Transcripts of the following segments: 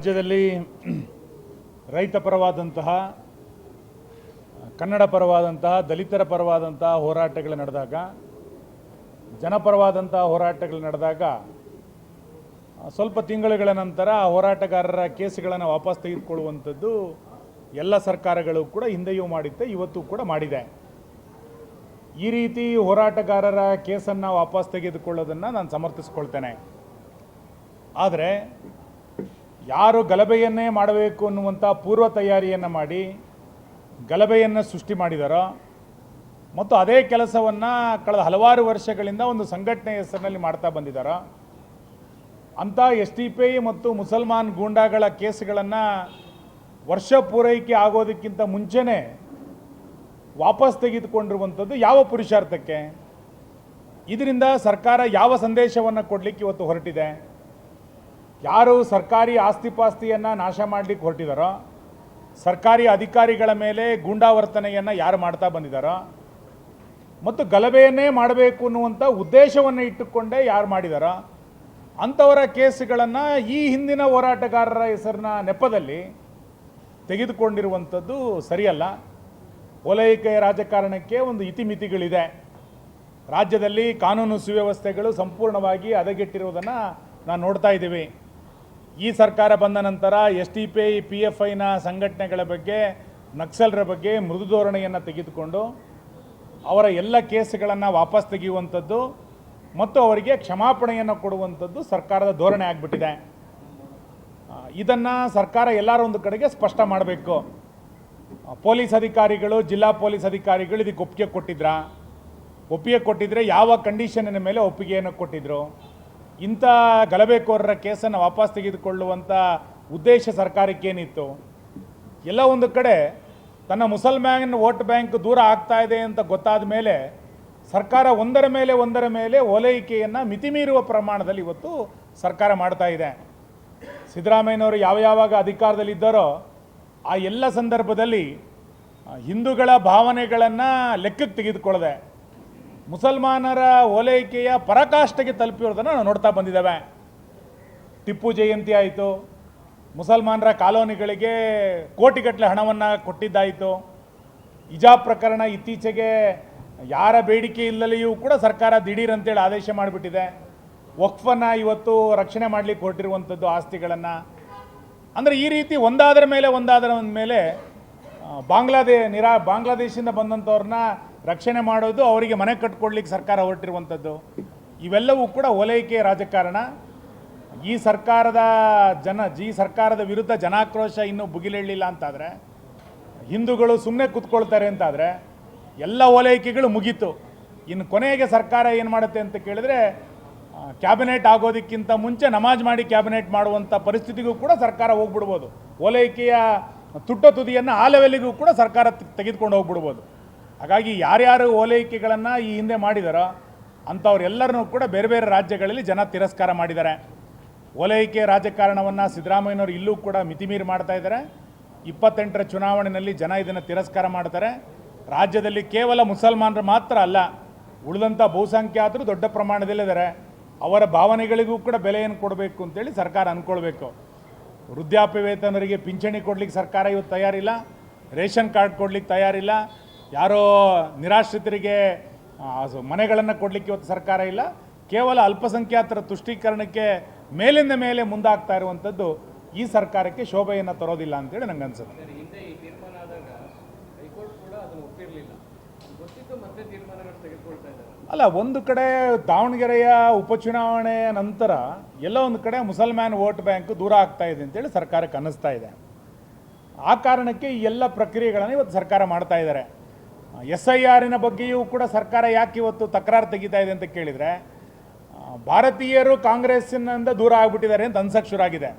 ರಾಜ್ಯದಲ್ಲಿ ರೈತ ಪರವಾದಂತಹ, ಕನ್ನಡ ಪರವಾದಂತಹ, ದಲಿತರ ಪರವಾದಂತಹ ಹೋರಾಟಗಳು ನಡೆದಾಗ, ಜನಪರವಾದಂತಹ ಹೋರಾಟಗಳು ನಡೆದಾಗ ಸ್ವಲ್ಪ ತಿಂಗಳುಗಳ ನಂತರ ಆ ಹೋರಾಟಗಾರರ ಕೇಸುಗಳನ್ನು ವಾಪಸ್ ತೆಗೆದುಕೊಳ್ಳುವಂಥದ್ದು ಎಲ್ಲ ಸರ್ಕಾರಗಳು ಕೂಡ ಹಿಂದೆಯೂ ಮಾಡಿತ್ತೆ, ಇವತ್ತು ಕೂಡ ಮಾಡಿದೆ. ಈ ರೀತಿ ಹೋರಾಟಗಾರರ ಕೇಸನ್ನು ವಾಪಸ್ ತೆಗೆದುಕೊಳ್ಳೋದನ್ನು ನಾನು ಸಮರ್ಥಿಸ್ಕೊಳ್ತೇನೆ. ಆದರೆ ಯಾರು ಗಲಭೆಯನ್ನೇ ಮಾಡಬೇಕು ಅನ್ನುವಂಥ ಪೂರ್ವ ತಯಾರಿಯನ್ನು ಮಾಡಿ ಗಲಭೆಯನ್ನು ಸೃಷ್ಟಿ ಮಾಡಿದಾರೋ ಮತ್ತು ಅದೇ ಕೆಲಸವನ್ನು ಕಳೆದ ಹಲವಾರು ವರ್ಷಗಳಿಂದ ಒಂದು ಸಂಘಟನೆ ಹೆಸರಿನಲ್ಲಿ ಮಾಡ್ತಾ ಬಂದಿದ್ದಾರೋ ಅಂಥ SDPI ಮತ್ತು ಮುಸಲ್ಮಾನ್ ಗೂಂಡಾಗಳ ಕೇಸುಗಳನ್ನು ವರ್ಷ ಪೂರೈಕೆ ಆಗೋದಕ್ಕಿಂತ ಮುಂಚೆನೇ ವಾಪಸ್ ತೆಗೆದುಕೊಂಡಿರುವಂಥದ್ದು ಯಾವ ಪುರುಷಾರ್ಥಕ್ಕೆ? ಇದರಿಂದ ಸರ್ಕಾರ ಯಾವ ಸಂದೇಶವನ್ನು ಕೊಡಲಿಕ್ಕೆ ಇವತ್ತು ಹೊರಟಿದೆ? ಯಾರು ಸರ್ಕಾರಿ ಆಸ್ತಿಪಾಸ್ತಿಯನ್ನು ನಾಶ ಮಾಡಲಿಕ್ಕೆ ಹೊರಟಿದ್ದಾರೋ, ಸರ್ಕಾರಿ ಅಧಿಕಾರಿಗಳ ಮೇಲೆ ಗೂಂಡಾವರ್ತನೆಯನ್ನು ಯಾರು ಮಾಡ್ತಾ ಬಂದಿದ್ದಾರೋ ಮತ್ತು ಗಲಭೆಯನ್ನೇ ಮಾಡಬೇಕು ಅನ್ನುವಂಥ ಉದ್ದೇಶವನ್ನು ಇಟ್ಟುಕೊಂಡೇ ಯಾರು ಮಾಡಿದಾರೋ ಅಂಥವರ ಕೇಸುಗಳನ್ನು ಈ ಹಿಂದಿನ ಹೋರಾಟಗಾರರ ಹೆಸರಿನ ನೆಪದಲ್ಲಿ ತೆಗೆದುಕೊಂಡಿರುವಂಥದ್ದು ಸರಿಯಲ್ಲ. ಓಲೈಕೆಯ ರಾಜಕಾರಣಕ್ಕೆ ಒಂದು ಇತಿಮಿತಿಗಳಿದೆ. ರಾಜ್ಯದಲ್ಲಿ ಕಾನೂನು ಸುವ್ಯವಸ್ಥೆಗಳು ಸಂಪೂರ್ಣವಾಗಿ ಹದಗೆಟ್ಟಿರುವುದನ್ನು ನಾನು ನೋಡ್ತಾ ಇದ್ದೀವಿ. ಈ ಸರ್ಕಾರ ಬಂದ ನಂತರ SDPI PFIನ ಸಂಘಟನೆಗಳ ಬಗ್ಗೆ, ನಕ್ಸಲರ ಬಗ್ಗೆ ಮೃದು ಧೋರಣೆಯನ್ನು ತೆಗೆದುಕೊಂಡು ಅವರ ಎಲ್ಲ ಕೇಸುಗಳನ್ನು ವಾಪಸ್ ತೆಗೆಯುವಂಥದ್ದು ಮತ್ತು ಅವರಿಗೆ ಕ್ಷಮಾಪಣೆಯನ್ನು ಕೊಡುವಂಥದ್ದು ಸರ್ಕಾರದ ಧೋರಣೆ ಆಗಿಬಿಟ್ಟಿದೆ. ಇದನ್ನು ಸರ್ಕಾರ ಎಲ್ಲರೂ ಒಂದು ಕಡೆಗೆ ಸ್ಪಷ್ಟ ಮಾಡಬೇಕು. ಪೊಲೀಸ್ ಅಧಿಕಾರಿಗಳು, ಜಿಲ್ಲಾ ಪೊಲೀಸ್ ಅಧಿಕಾರಿಗಳು ಇದಕ್ಕೆ ಒಪ್ಪಿಗೆ ಕೊಟ್ಟಿದ್ರಾ? ಒಪ್ಪಿಗೆ ಕೊಟ್ಟಿದ್ರೆ ಯಾವ ಕಂಡೀಷನ್ನಿನ ಮೇಲೆ ಒಪ್ಪಿಗೆಯನ್ನು ಕೊಟ್ಟಿದ್ರು? ಇಂಥ ಗಲಭೆಕೋರರ ಕೇಸನ್ನು ವಾಪಸ್ ತೆಗೆದುಕೊಳ್ಳುವಂಥ ಉದ್ದೇಶ ಸರ್ಕಾರಕ್ಕೇನಿತ್ತು? ಎಲ್ಲ ಒಂದು ಕಡೆ ತನ್ನ ಮುಸಲ್ಮಾನ್ ವೋಟ್ ಬ್ಯಾಂಕ್ ದೂರ ಆಗ್ತಾ ಇದೆ ಅಂತ ಗೊತ್ತಾದ ಮೇಲೆ ಸರ್ಕಾರ ಒಂದರ ಮೇಲೆ ಓಲೈಕೆಯನ್ನು ಮಿತಿಮೀರುವ ಪ್ರಮಾಣದಲ್ಲಿ ಇವತ್ತು ಸರ್ಕಾರ ಮಾಡ್ತಾ ಇದೆ. ಸಿದ್ದರಾಮಯ್ಯನವರು ಯಾವಾಗ ಅಧಿಕಾರದಲ್ಲಿದ್ದಾರೋ ಆ ಎಲ್ಲ ಸಂದರ್ಭದಲ್ಲಿ ಹಿಂದೂಗಳ ಭಾವನೆಗಳನ್ನು ಲೆಕ್ಕಕ್ಕೆ ತೆಗೆದುಕೊಳ್ಳದೆ ಮುಸಲ್ಮಾನರ ಓಲೈಕೆಯ ಪರಾಕಾಷ್ಠೆಗೆ ತಲುಪಿರೋದನ್ನು ನಾವು ನೋಡ್ತಾ ಬಂದಿದ್ದೇವೆ. ಟಿಪ್ಪು ಜಯಂತಿ ಆಯಿತು, ಮುಸಲ್ಮಾನರ ಕಾಲೋನಿಗಳಿಗೆ ಕೋಟಿಗಟ್ಟಲೆ ಹಣವನ್ನು ಕೊಟ್ಟಿದ್ದಾಯಿತು. ಹಿಜಾಬ್ ಪ್ರಕರಣ ಇತ್ತೀಚೆಗೆ ಯಾರ ಬೇಡಿಕೆ ಇಲ್ಲದೆಯೂ ಕೂಡ ಸರ್ಕಾರ ದಿಢೀರ್ ಅಂತೇಳಿ ಆದೇಶ ಮಾಡಿಬಿಟ್ಟಿದೆ. ವಕ್ಫನ್ನು ಇವತ್ತು ರಕ್ಷಣೆ ಮಾಡಲಿಕ್ಕೆ ಹೊರಟಿರುವಂಥದ್ದು ಆಸ್ತಿಗಳನ್ನು. ಅಂದರೆ ಈ ರೀತಿ ಒಂದಾದರ ಮೇಲೆ ಬಾಂಗ್ಲಾದೇಶದಿಂದ ಬಂದಂಥವ್ರನ್ನ ರಕ್ಷಣೆ ಮಾಡೋದು, ಅವರಿಗೆ ಮನೆ ಕಟ್ಕೊಡ್ಲಿಕ್ಕೆ ಸರ್ಕಾರ ಹೊರಟಿರುವಂಥದ್ದು, ಇವೆಲ್ಲವೂ ಕೂಡ ಓಲೈಕೆ ರಾಜಕಾರಣ. ಈ ಸರ್ಕಾರದ ವಿರುದ್ಧ ಜನಾಕ್ರೋಶ ಇನ್ನೂ ಭುಗಿಲೇಳಲಿಲ್ಲ ಅಂತಾದರೆ, ಹಿಂದೂಗಳು ಸುಮ್ಮನೆ ಕೂತ್ಕೊಳ್ತಾರೆ ಅಂತಾದರೆ ಎಲ್ಲ ಓಲೈಕೆಗಳು ಮುಗೀತು. ಇನ್ನು ಕೊನೆಗೆ ಸರ್ಕಾರ ಏನು ಮಾಡುತ್ತೆ ಅಂತ ಕೇಳಿದ್ರೆ, ಕ್ಯಾಬಿನೆಟ್ ಆಗೋದಕ್ಕಿಂತ ಮುಂಚೆ ನಮಾಜ್ ಮಾಡಿ ಕ್ಯಾಬಿನೆಟ್ ಮಾಡುವಂಥ ಪರಿಸ್ಥಿತಿಗೂ ಕೂಡ ಸರ್ಕಾರ ಹೋಗ್ಬಿಡ್ಬೋದು. ಓಲೈಕೆಯ ತುದಿಯನ್ನು ಆ ಲೆವೆಲಿಗೂ ಕೂಡ ಸರ್ಕಾರ ತೆಗೆದುಕೊಂಡು ಹೋಗ್ಬಿಡ್ಬೋದು. ಹಾಗಾಗಿ ಯಾರ್ಯಾರು ಓಲೈಕೆಗಳನ್ನು ಈ ಹಿಂದೆ ಮಾಡಿದಾರೋ ಅಂಥವ್ರೆಲ್ಲರನ್ನೂ ಕೂಡ ಬೇರೆ ಬೇರೆ ರಾಜ್ಯಗಳಲ್ಲಿ ಜನ ತಿರಸ್ಕಾರ ಮಾಡಿದ್ದಾರೆ. ಓಲೈಕೆ ರಾಜಕಾರಣವನ್ನು ಸಿದ್ದರಾಮಯ್ಯನವರು ಇಲ್ಲೂ ಕೂಡ ಮಿತಿಮೀರಿ ಮಾಡ್ತಾ ಇದ್ದಾರೆ. 28ರ ಚುನಾವಣೆಯಲ್ಲಿ ಜನ ಇದನ್ನು ತಿರಸ್ಕಾರ ಮಾಡ್ತಾರೆ. ರಾಜ್ಯದಲ್ಲಿ ಕೇವಲ ಮುಸಲ್ಮಾನರು ಮಾತ್ರ ಅಲ್ಲ, ಉಳಿದಂಥ ಬಹುಸಂಖ್ಯಾತರು ದೊಡ್ಡ ಪ್ರಮಾಣದಲ್ಲಿದ್ದಾರೆ. ಅವರ ಭಾವನೆಗಳಿಗೂ ಕೂಡ ಬೆಲೆಯನ್ನು ಕೊಡಬೇಕು ಅಂತೇಳಿ ಸರ್ಕಾರ ಅಂದ್ಕೊಳ್ಬೇಕು. ವೃದ್ಧಾಪ್ಯ ವೇತನರಿಗೆ ಪಿಂಚಣಿ ಕೊಡಲಿಕ್ಕೆ ಸರ್ಕಾರ ಇವತ್ತು ತಯಾರಿಲ್ಲ, ರೇಷನ್ ಕಾರ್ಡ್ ಕೊಡಲಿಕ್ಕೆ ತಯಾರಿಲ್ಲ, ಯಾರೋ ನಿರಾಶ್ರಿತರಿಗೆ ಮನೆಗಳನ್ನು ಕೊಡಲಿಕ್ಕೆ ಇವತ್ತು ಸರ್ಕಾರ ಇಲ್ಲ. ಕೇವಲ ಅಲ್ಪಸಂಖ್ಯಾತರ ತುಷ್ಟೀಕರಣಕ್ಕೆ ಮೇಲಿಂದ ಮೇಲೆ ಮುಂದಾಗ್ತಾ ಇರುವಂಥದ್ದು ಈ ಸರ್ಕಾರಕ್ಕೆ ಶೋಭೆಯನ್ನು ತರೋದಿಲ್ಲ ಅಂತೇಳಿ ನಂಗೆ ಅನ್ಸುತ್ತೆ. ಅಲ್ಲ, ಒಂದು ಕಡೆ ದಾವಣಗೆರೆಯ ಉಪಚುನಾವಣೆಯ ನಂತರ ಎಲ್ಲ ಒಂದು ಕಡೆ ಮುಸಲ್ಮಾನ್ ವೋಟ್ ಬ್ಯಾಂಕ್ ದೂರ ಆಗ್ತಾ ಇದೆ ಅಂತೇಳಿ ಸರ್ಕಾರಕ್ಕೆ ಅನ್ನಿಸ್ತಾ ಇದೆ. ಆ ಕಾರಣಕ್ಕೆ ಈ ಎಲ್ಲ ಪ್ರಕ್ರಿಯೆಗಳನ್ನು ಇವತ್ತು ಸರ್ಕಾರ ಮಾಡ್ತಾ ಇದ್ದಾರೆ. SIRನ ಬಗ್ಗೆಯೂ ಕೂಡ ಸರ್ಕಾರ ಯಾಕೆ ಇವತ್ತು ತಕರಾರು ತೆಗಿತಾ ಇದೆ ಅಂತ ಕೇಳಿದರೆ, ಭಾರತೀಯರು ಕಾಂಗ್ರೆಸ್ಸಿನಿಂದ ದೂರ ಆಗಿಬಿಟ್ಟಿದ್ದಾರೆ ಅಂತ ಅನ್ಸಕ್ಕೆ ಶುರುವಾಗಿದೆ.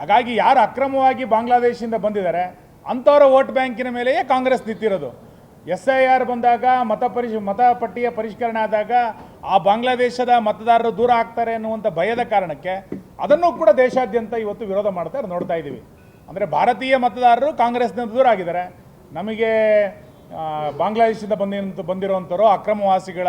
ಹಾಗಾಗಿ ಯಾರು ಅಕ್ರಮವಾಗಿ ಬಾಂಗ್ಲಾದೇಶದಿಂದ ಬಂದಿದ್ದಾರೆ ಅಂಥವರ ವೋಟ್ ಬ್ಯಾಂಕಿನ ಮೇಲೆಯೇ ಕಾಂಗ್ರೆಸ್ ನಿಂತಿರೋದು. SIR ಬಂದಾಗ ಮತಪಟ್ಟಿಯ ಪರಿಷ್ಕರಣೆ ಆದಾಗ ಆ ಬಾಂಗ್ಲಾದೇಶದ ಮತದಾರರು ದೂರ ಆಗ್ತಾರೆ ಅನ್ನುವಂಥ ಭಯದ ಕಾರಣಕ್ಕೆ ಅದನ್ನು ಕೂಡ ದೇಶಾದ್ಯಂತ ಇವತ್ತು ವಿರೋಧ ಮಾಡ್ತಾರೆ ನೋಡ್ತಾ ಇದ್ದೀವಿ. ಅಂದರೆ ಭಾರತೀಯ ಮತದಾರರು ಕಾಂಗ್ರೆಸ್ನಿಂದ ದೂರ ಆಗಿದ್ದಾರೆ. ನಮಗೆ ಬಾಂಗ್ಲಾದೇಶದಿಂದ ಬಂದಿರುವಂಥವರು ಅಕ್ರಮವಾಸಿಗಳ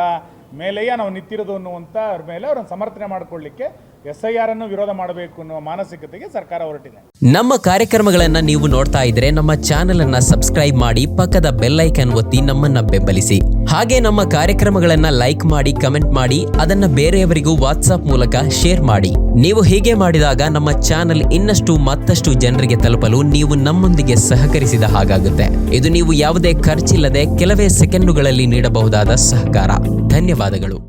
ಮೇಲೆಯೇ ನಾವು ನಿಂತಿರೋದು ಅನ್ನುವಂಥ ಮೇಲೆ ಅವರನ್ನು ಸಮರ್ಥನೆ ಮಾಡಿಕೊಳ್ಳಿಕ್ಕೆ SIR ಅನ್ನು ವಿರೋಧ ಮಾಡಬೇಕು ಅನ್ನುವ ಮಾನಸಿಕತೆಗೆ ಸರ್ಕಾರ ಹೊರಟಿದೆ. ನಮ್ಮ ಕಾರ್ಯಕ್ರಮಗಳನ್ನು ನೀವು ನೋಡ್ತಾ ಇದ್ರೆ ನಮ್ಮ ಚಾನೆಲ್ ಅನ್ನ ಸಬ್ಸ್ಕ್ರೈಬ್ ಮಾಡಿ, ಪಕ್ಕದ ಬೆಲ್ ಐಕಾನ್ ಒತ್ತಿ ನಮ್ಮನ್ನ ಬೆಂಬಲಿಸಿ. ಹಾಗೆ ನಮ್ಮ ಕಾರ್ಯಕ್ರಮಗಳನ್ನ ಲೈಕ್ ಮಾಡಿ, ಕಮೆಂಟ್ ಮಾಡಿ, ಅದನ್ನ ಬೇರೆಯವರಿಗೂ ವಾಟ್ಸ್ಆಪ್ ಮೂಲಕ ಶೇರ್ ಮಾಡಿ. ನೀವು ಹೀಗೆ ಮಾಡಿದಾಗ ನಮ್ಮ ಚಾನೆಲ್ ಇನ್ನಷ್ಟು ಮತ್ತಷ್ಟು ಜನರಿಗೆ ತಲುಪಲು ನೀವು ನಮ್ಮೊಂದಿಗೆ ಸಹಕರಿಸಿದ ಹಾಗಾಗುತ್ತೆ. ಇದು ನೀವು ಯಾವುದೇ ಖರ್ಚಿಲ್ಲದೆ ಕೆಲವೇ ಸೆಕೆಂಡುಗಳಲ್ಲಿ ನೀಡಬಹುದಾದ ಸಹಕಾರ. ಧನ್ಯವಾದಗಳು.